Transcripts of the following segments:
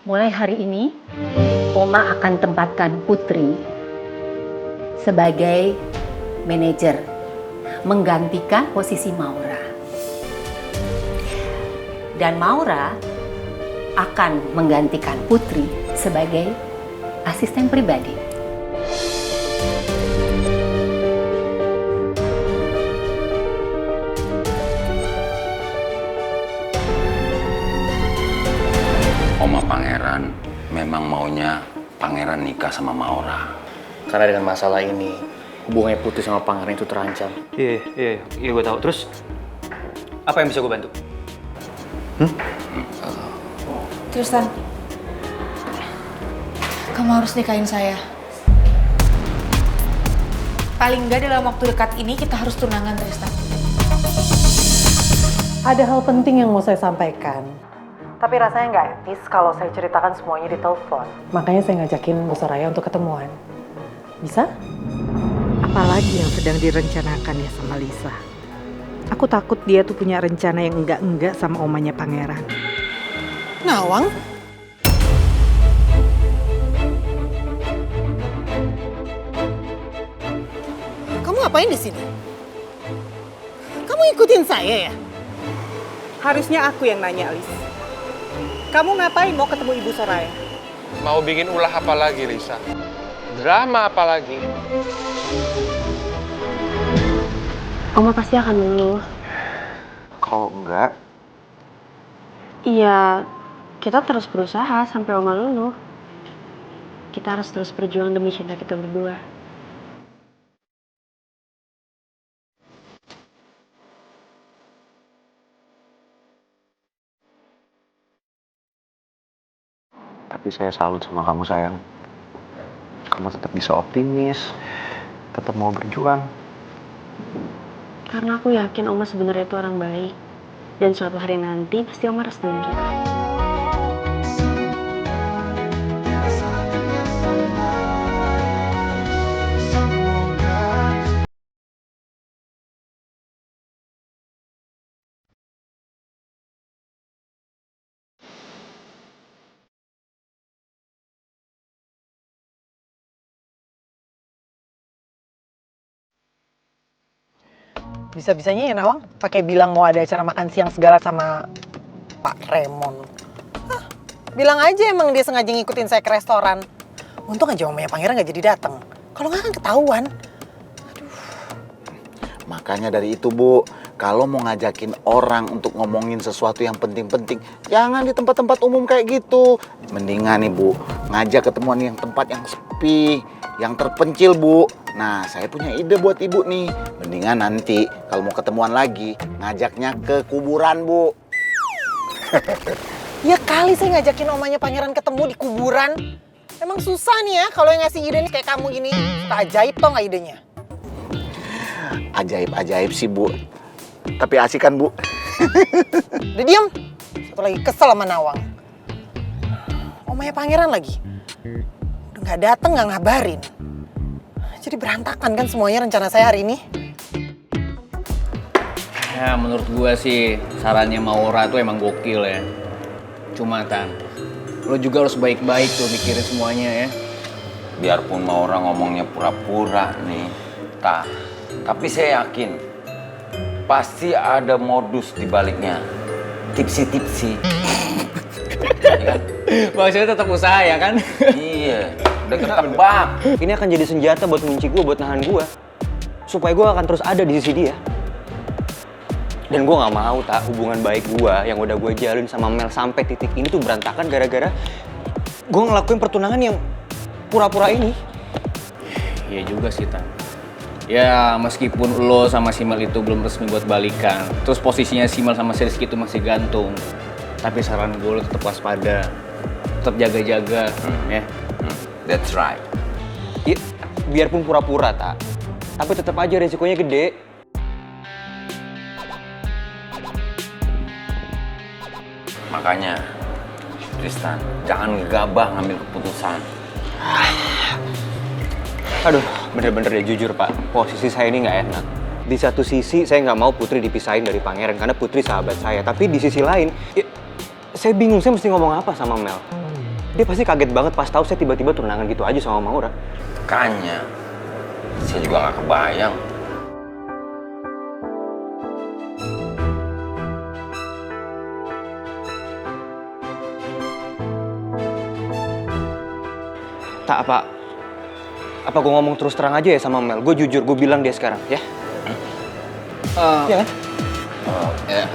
Mulai hari ini, Oma akan tempatkan Putri sebagai manajer, menggantikan posisi Maura. Dan Maura akan menggantikan Putri sebagai asisten pribadi. Oma Pangeran memang maunya Pangeran nikah sama Maura. Karena dengan masalah ini, hubungannya Putri sama Pangeran itu terancam. Iya gue tahu. Terus, apa yang bisa gue bantu? Tristan, kamu harus nikahin saya. Paling nggak dalam waktu dekat ini kita harus tunangan, Tristan. Ada hal penting yang mau saya sampaikan. Tapi rasanya nggak etis kalau saya ceritakan semuanya di telepon. Makanya saya ngajakin Bu Soraya untuk ketemuan. Bisa? Apalagi yang sedang direncanakan ya sama Lisa. Aku takut dia tuh punya rencana yang enggak-enggak sama omanya Pangeran. Nawang? Kamu ngapain di sini? Kamu ikutin saya ya? Harusnya aku yang nanya, Lis. Kamu ngapain mau ketemu Ibu Soraya? Mau bikin ulah apa lagi, Lisa? Drama apa lagi? Oma pasti akan luluh. Kalau enggak, Iya, kita terus berusaha sampai Oma luluh. Kita harus terus berjuang demi cinta kita berdua. tapi saya salut sama kamu sayang. Kamu tetap bisa optimis, tetap mau berjuang. Karena aku yakin Oma sebenarnya itu orang baik. Dan suatu hari nanti pasti Oma restuin kita. Bisa-bisanya ya Nawang, pakai bilang mau ada acara makan siang segala sama Pak Remon. Hah, bilang aja emang dia sengaja ngikutin saya ke restoran. Untung aja omanya Pangeran nggak jadi datang. Kalau nggak kan ketahuan. Makanya dari itu, Bu, kalau mau ngajakin orang untuk ngomongin sesuatu yang penting-penting, jangan di tempat-tempat umum kayak gitu. Mendingan nih, Bu, ngajak ketemuan yang tempat yang sepi, yang terpencil, Bu. Nah, saya punya ide buat Ibu nih. Mendingan nanti kalau mau ketemuan lagi, ngajaknya ke kuburan, Bu. Ya kali saya ngajakin omanya Pangeran ketemu di kuburan. Emang susah nih ya kalau yang ngasih ide nih kayak kamu gini. Suka ajaib tau nggak idenya? Ajaib-ajaib sih, Bu. Tapi asik kan, Bu? Udah diem. Satu lagi kesel sama Nawang. Omanya Pangeran lagi. Udah nggak dateng, nggak ngabarin. Jadi berantakan kan semuanya rencana saya hari ini. ya menurut gue sih sarannya Maura tuh emang gokil ya. Cuma Tan, lo juga harus baik-baik tuh mikirin semuanya ya. Biarpun Maura ngomongnya pura-pura nih, tapi saya yakin pasti ada modus di baliknya. Tipsi-tipsi. Ya kan? Maksudnya tetap usaha ya kan? Iya, udah ketebak. Ini akan jadi senjata buat ngunci gue, buat nahan gue. Supaya gue akan terus ada di sisi dia. Dan gue gak mau hubungan baik gue yang udah gue jalin sama Mel sampai titik ini tuh berantakan gara-gara gue ngelakuin pertunangan yang pura-pura ini. Iya juga sih, Tan. Ya meskipun lo sama si Mel itu belum resmi buat balikan, terus posisinya si Mel sama si Rizky itu masih gantung. Tapi saran gue lo tetap waspada, tetap jaga-jaga, ya. That's right. Ya, biarpun pura-pura, tapi tetap aja resikonya gede. Makanya, Tristan, jangan gegabah ngambil keputusan. Aduh, bener-bener deh jujur Pak, posisi saya ini nggak enak. Di satu sisi saya nggak mau Putri dipisahin dari Pangeran karena Putri sahabat saya. Tapi di sisi lain, ya, saya bingung saya mesti ngomong apa sama Mel. Dia pasti kaget banget pas tahu saya tiba-tiba tunangan gitu aja sama Maura. Makanya, saya juga nggak kebayang. Tak apa gue ngomong terus terang aja ya sama Mel. Gue jujur, gue bilang dia sekarang, ya? Iya kan?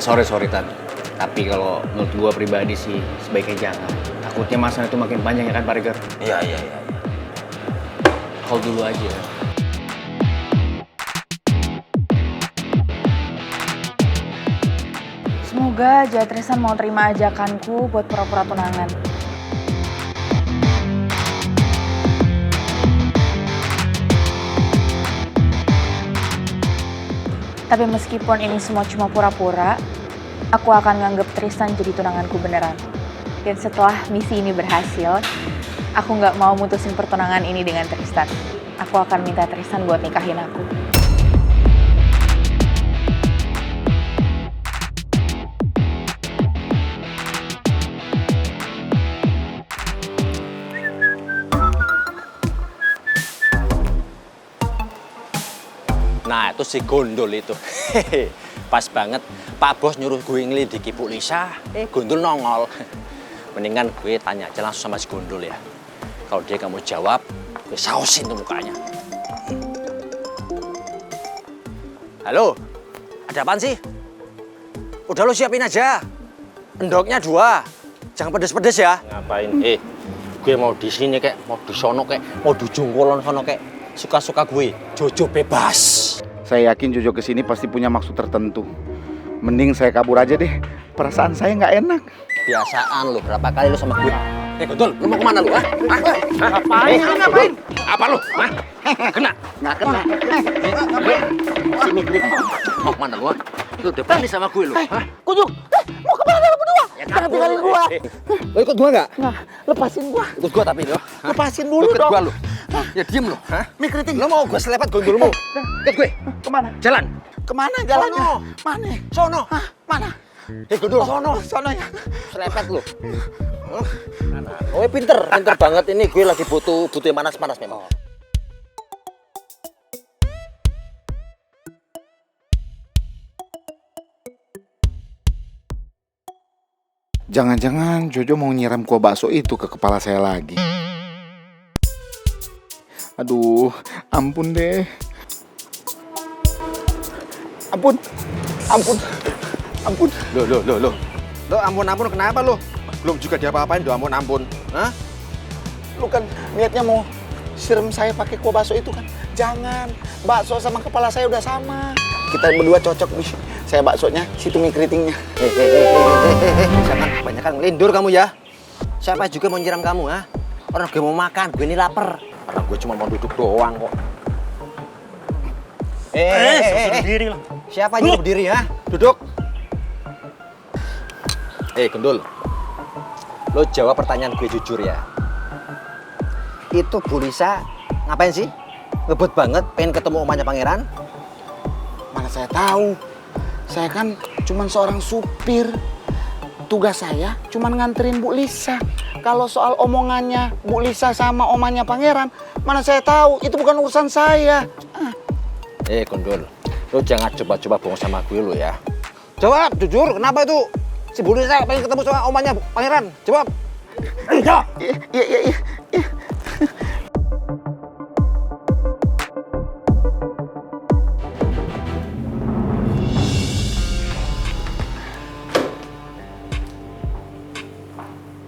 Sorry Tan. Tapi kalau menurut gue pribadi sih sebaiknya jangan. Takutnya masalah itu makin panjang ya kan Pak Regar? Iya. Hold dulu aja. Semoga aja Tristan mau terima ajakanku buat pura-pura tunangan. Tapi meskipun ini semua cuma pura-pura, aku akan nganggep Tristan jadi tunanganku beneran. Dan setelah misi ini berhasil, aku nggak mau mutusin pertunangan ini dengan Tristan. Aku akan minta Tristan buat nikahin aku. Nah itu si Gondol itu. Pas banget Pak Bos nyuruh gue ngelidiki Bu Lisa. Gondol nongol. Mendingan gue tanya aja langsung sama si Gondol ya. Kalau dia nggak mau jawab, gue sausin tuh mukanya. Halo, ada apaan sih? Udah lo siapin aja. Endoknya 2. Jangan pedes-pedes ya. Ngapain? Gue mau di sini kek, mau di sono kek, mau di jungkolon sono kek. Suka-suka gue, Jojo bebas. Saya yakin Jojo kesini pasti punya maksud tertentu. Mending saya kabur aja deh. Perasaan saya nggak enak. Biasaan lo, berapa kali lo sama gue? Gondol, lo mau kemana lo? Ngapain? Apa lo? Kena? Nggak kena. Sini gue. Mau kemana lo? Lo depan nih sama gue lo. Kunjung, mau kemana lo berdua? Jangan tinggalin gua. Lo ikut gua nggak? Nggak, lepasin gua. Ikut gua tapi lo. Lepasin dulu Ikut dong. gua lo. Ya diem lo. Mie keriting. Lo mau gue selepet gondolmu? Ikut gue. Kemana? Jalan. Kemana jalannya? Sono. Mana? Sono. Hah? Mana? Gondol sono. Sono ya. Selepet lo. Oh pinter banget ini. Gue lagi butuh yang panas-panas memang. Jangan-jangan Jojo mau nyiram kuah bakso itu ke kepala saya lagi. Aduh, ampun deh. Ampun. Lo ampun kenapa lo? Belum juga diapa-apain udah ampun. Hah? Lu kan niatnya mau siram saya pakai kuah bakso itu kan? Jangan. Bakso sama kepala saya udah sama. Kita berdua cocok nih. Saya baksonya, situ mie keritingnya. Jangan kebanyakan ngelindur kamu ya. Siapa juga mau nyiram kamu, ha? Orang gue mau makan, gue ini lapar. Orang gue cuma mau duduk doang kok. Berdiri lah. Siapa yang berdiri, ha? Duduk. Gendul. Lo jawab pertanyaan gue jujur ya. Itu Bu Lisa ngapain sih? Ngebut banget pengen ketemu omanya pangeran. Mana saya tahu. Saya kan cuma seorang supir. Tugas saya cuma nganterin Bu Lisa. Kalau soal omongannya Bu Lisa sama omanya pangeran, mana saya tahu. Itu bukan urusan saya. Gondol. Lo jangan coba-coba bohong sama gue lo ya. Jawab, jujur. Kenapa itu si Bu Lisa pengen ketemu sama omanya pangeran? Jawab. Iya.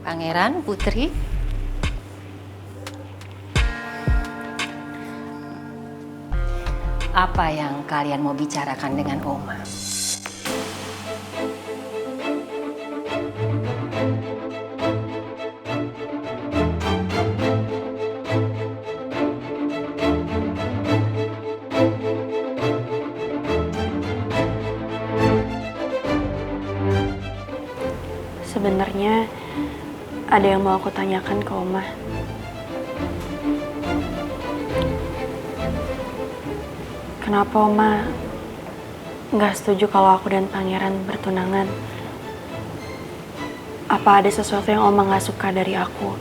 Pangeran, Putri. Apa yang kalian mau bicarakan dengan Oma? Sebenarnya ada yang mau aku tanyakan ke Oma. Kenapa Oma nggak setuju kalau aku dan Pangeran bertunangan? Apa ada sesuatu yang Oma nggak suka dari aku?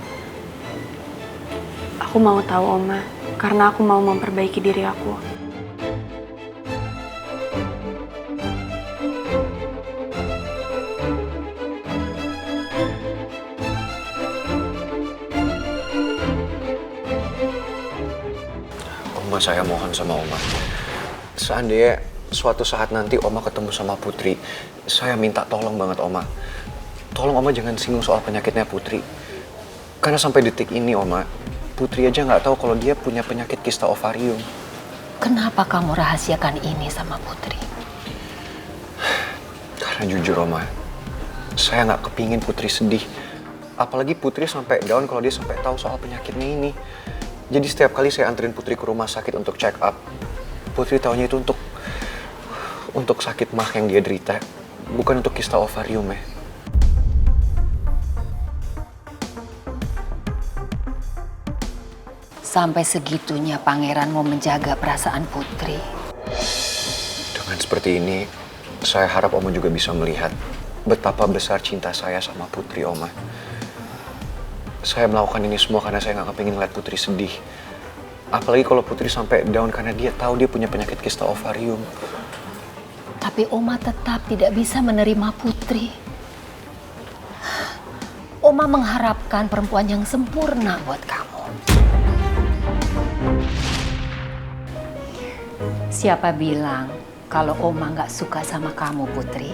Aku mau tahu Oma, karena aku mau memperbaiki diri aku. Oma, saya mohon sama Oma. Seandainya suatu saat nanti Oma ketemu sama Putri, saya minta tolong banget Oma. Tolong Oma jangan singgung soal penyakitnya Putri. Karena sampai detik ini Oma, Putri aja nggak tahu kalau dia punya penyakit kista ovarium. Kenapa kamu rahasiakan ini sama Putri? Karena jujur Oma, saya nggak kepingin Putri sedih. Apalagi Putri sampai down kalau dia sampai tahu soal penyakitnya ini. Jadi setiap kali saya anterin Putri ke rumah sakit untuk check up, Putri taunya itu untuk sakit mah yang dia derita, bukan untuk kista ovarium ya. Sampai segitunya Pangeran mau menjaga perasaan Putri. Dengan seperti ini, saya harap Oma juga bisa melihat betapa besar cinta saya sama Putri, Oma. Saya melakukan ini semua karena saya nggak kepingin lihat Putri sedih. Apalagi kalau Putri sampai down karena dia tahu dia punya penyakit kista ovarium. Tapi Oma tetap tidak bisa menerima Putri. Oma mengharapkan perempuan yang sempurna buat kamu. Siapa bilang kalau Oma nggak suka sama kamu, Putri?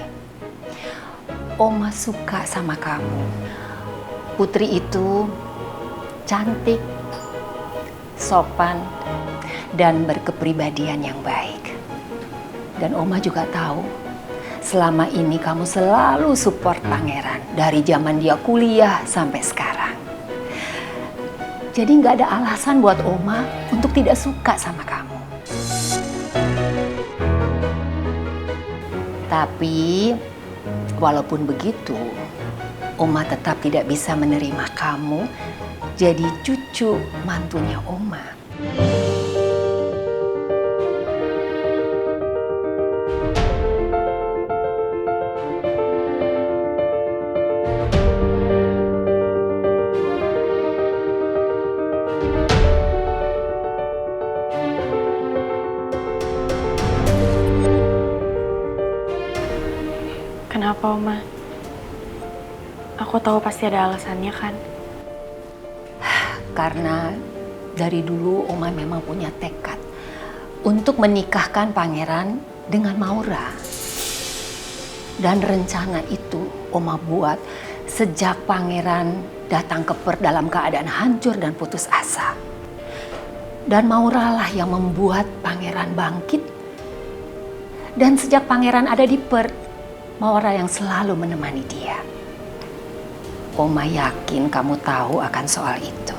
Oma suka sama kamu. Putri itu cantik, sopan, dan berkepribadian yang baik. Dan Oma juga tahu, selama ini kamu selalu support Pangeran dari zaman dia kuliah sampai sekarang. Jadi nggak ada alasan buat Oma untuk tidak suka sama kamu. Tapi walaupun begitu, Oma tetap tidak bisa menerima kamu jadi cucu mantunya Oma. Kenapa, Oma? Aku tahu pasti ada alasannya kan? Karena dari dulu Oma memang punya tekad untuk menikahkan Pangeran dengan Maura. Dan rencana itu Oma buat sejak Pangeran datang ke Perth dalam keadaan hancur dan putus asa. Dan Maura lah yang membuat Pangeran bangkit. Dan sejak Pangeran ada di Perth, Maura yang selalu menemani dia. Oma yakin kamu tahu akan soal itu.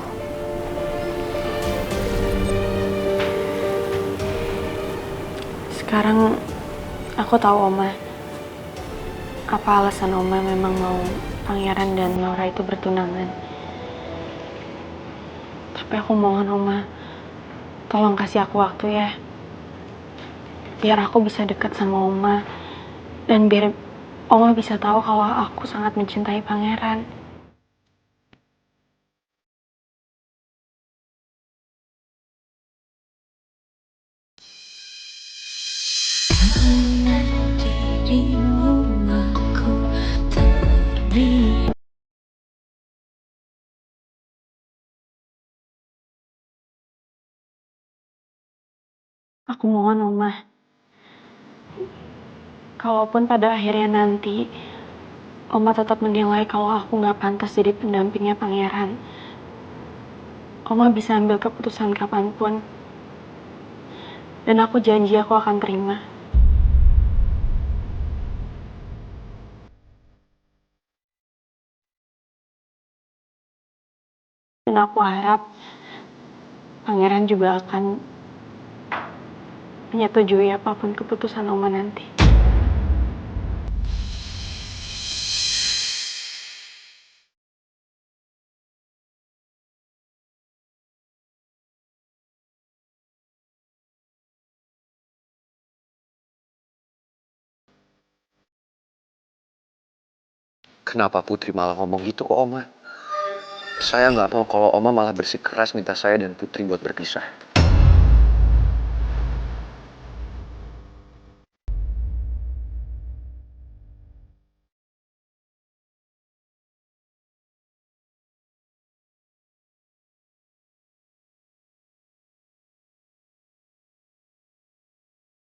Sekarang aku tahu, Oma. Apa alasan Oma memang mau Pangeran dan Maura itu bertunangan. Tapi aku mohon, Oma, tolong kasih aku waktu ya. Biar aku bisa dekat sama Oma. Dan biar Oma bisa tahu kalau aku sangat mencintai Pangeran. Aku mohon, Oma. Kalaupun pada akhirnya nanti Oma tetap menilai kalau aku nggak pantas jadi pendampingnya Pangeran, Oma bisa ambil keputusan kapanpun. Dan aku janji aku akan terima. Dan aku harap Pangeran juga akan menyetujui apapun keputusan Oma nanti. Kenapa Putri malah ngomong gitu ke Oma? Saya nggak mau kalau Oma malah bersikeras minta saya dan Putri buat berpisah.